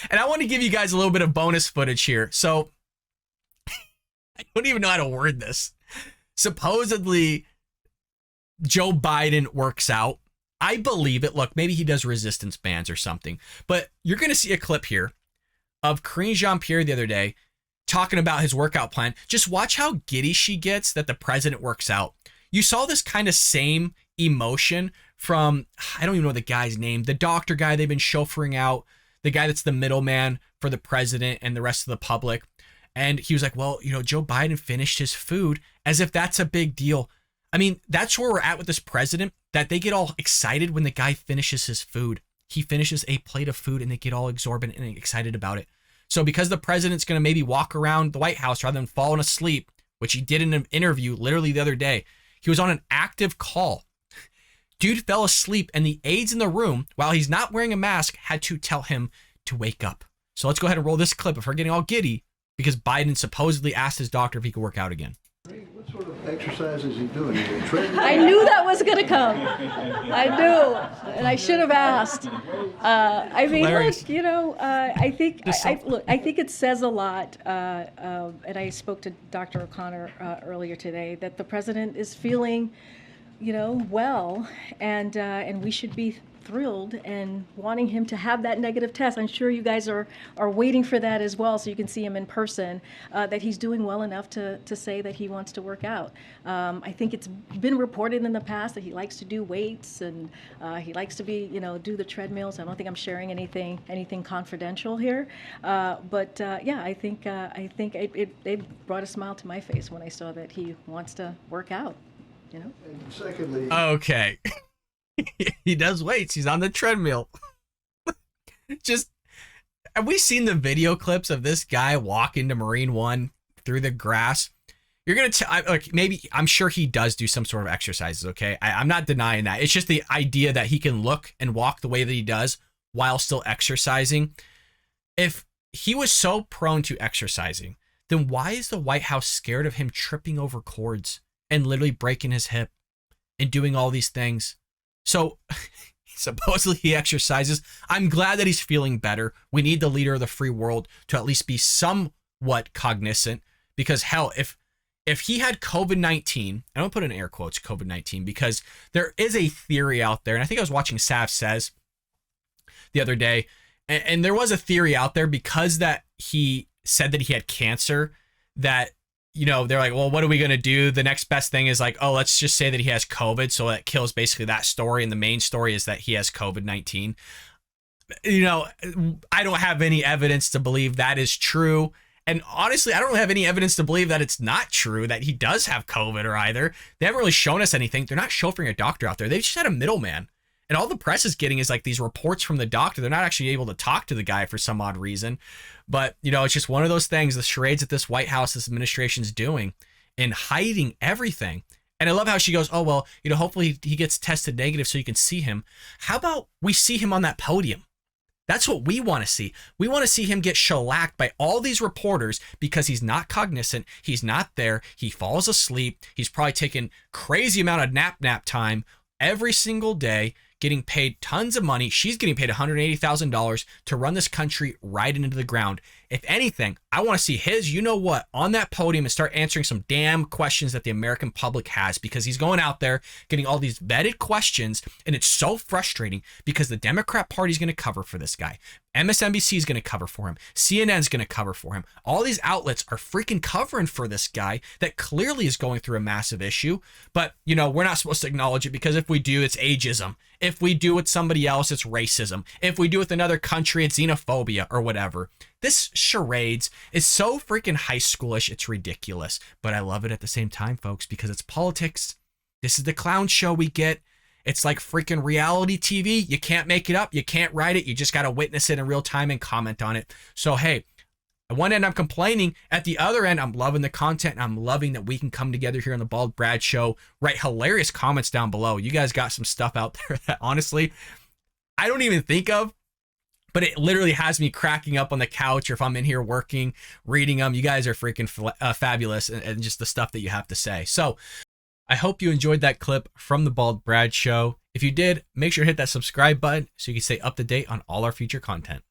And I want to give you guys a little bit of bonus footage here. So I don't even know how to word this. Supposedly, Joe Biden works out. I believe it. Look, maybe he does resistance bands or something. But you're going to see a clip here of Karine Jean-Pierre the other day talking about his workout plan. Just watch how giddy she gets that the president works out. You saw this kind of same emotion from, I don't even know the guy's name, the doctor guy they've been chauffeuring out, the guy that's the middleman for the president and the rest of the public. And he was like, well, you know, Joe Biden finished his food, as if that's a big deal. I mean, that's where we're at with this president, that they get all excited when the guy finishes his food. He finishes a plate of food and they get all exorbitant and excited about it. So because the president's going to maybe walk around the White House rather than falling asleep, which he did in an interview literally the other day, he was on an active call. Dude fell asleep and the aides in the room, while he's not wearing a mask, had to tell him to wake up. So let's go ahead and roll this clip of her getting all giddy because Biden supposedly asked his doctor if he could work out again. What sort of exercise is he doing? I knew that was going to come. I knew, and I should have asked. I mean, Hilarious. look, you know, I think I think it says a lot. And I spoke to Dr. O'Connor earlier today that the president is feeling, you know, well, and we should be thrilled and wanting him to have that negative test. I'm sure you guys are waiting for that as well, so you can see him in person, that he's doing well enough to say that he wants to work out. I think it's been reported in the past that he likes to do weights and he likes to be, you know, do the treadmills. I don't think I'm sharing anything confidential here, but yeah, I think it brought a smile to my face when I saw that he wants to work out, you know. And secondly, Okay. He does weights. He's on the treadmill. Just, have we seen the video clips of this guy walking to Marine One through the grass? You're going to tell, like, maybe, I'm sure he does do some sort of exercises, okay? I'm not denying that. It's just the idea that he can look and walk the way that he does while still exercising. If he was so prone to exercising, then why is the White House scared of him tripping over cords and literally breaking his hip and doing all these things? So supposedly he exercises. I'm glad that he's feeling better. We need the leader of the free world to at least be somewhat cognizant, because hell, if he had COVID-19, I don't put in air quotes COVID-19, because there is a theory out there, and I think I was watching Sav Says the other day, and there was a theory out there because that he said that he had cancer, that, you know, they're like, well, what are we going to do? The next best thing is like, oh, let's just say that he has COVID. So that kills basically that story. And the main story is that he has COVID-19. You know, I don't have any evidence to believe that is true. And honestly, I don't have any evidence to believe that it's not true, that he does have COVID or either. They haven't really shown us anything. They're not chauffeuring a doctor out there. They just had a middleman. And all the press is getting is like these reports from the doctor. They're not actually able to talk to the guy for some odd reason. But, you know, it's just one of those things, the charades that this White House, this administration's doing and hiding everything. And I love how she goes, oh, well, you know, hopefully he gets tested negative so you can see him. How about we see him on that podium? That's what we want to see. We want to see him get shellacked by all these reporters because he's not cognizant. He's not there. He falls asleep. He's probably taking crazy amount of nap time every single day, getting paid tons of money. She's getting paid $180,000 to run this country right into the ground. If anything, I want to see his, you know what, on that podium and start answering some damn questions that the American public has, because he's going out there getting all these vetted questions, and it's so frustrating because the Democrat Party is going to cover for this guy. MSNBC is going to cover for him. CNN is going to cover for him. All these outlets are freaking covering for this guy that clearly is going through a massive issue. But, you know, we're not supposed to acknowledge it because if we do, it's ageism. If we do with somebody else, it's racism. If we do with another country, it's xenophobia or whatever. This charades is so freaking high schoolish, it's ridiculous. But I love it at the same time, folks, because it's politics. This is the clown show we get. It's like freaking reality TV. You can't make it up. You can't write it. You just got to witness it in real time and comment on it. So, hey, at one end, I'm complaining. At the other end, I'm loving the content. And I'm loving that we can come together here on the Bald Brad Show, write hilarious comments down below. You guys got some stuff out there that honestly, I don't even think of, but it literally has me cracking up on the couch, or if I'm in here working, reading them. You guys are freaking fabulous, and just the stuff that you have to say. So I hope you enjoyed that clip from the Bald Brad Show. If you did, make sure to hit that subscribe button so you can stay up to date on all our future content.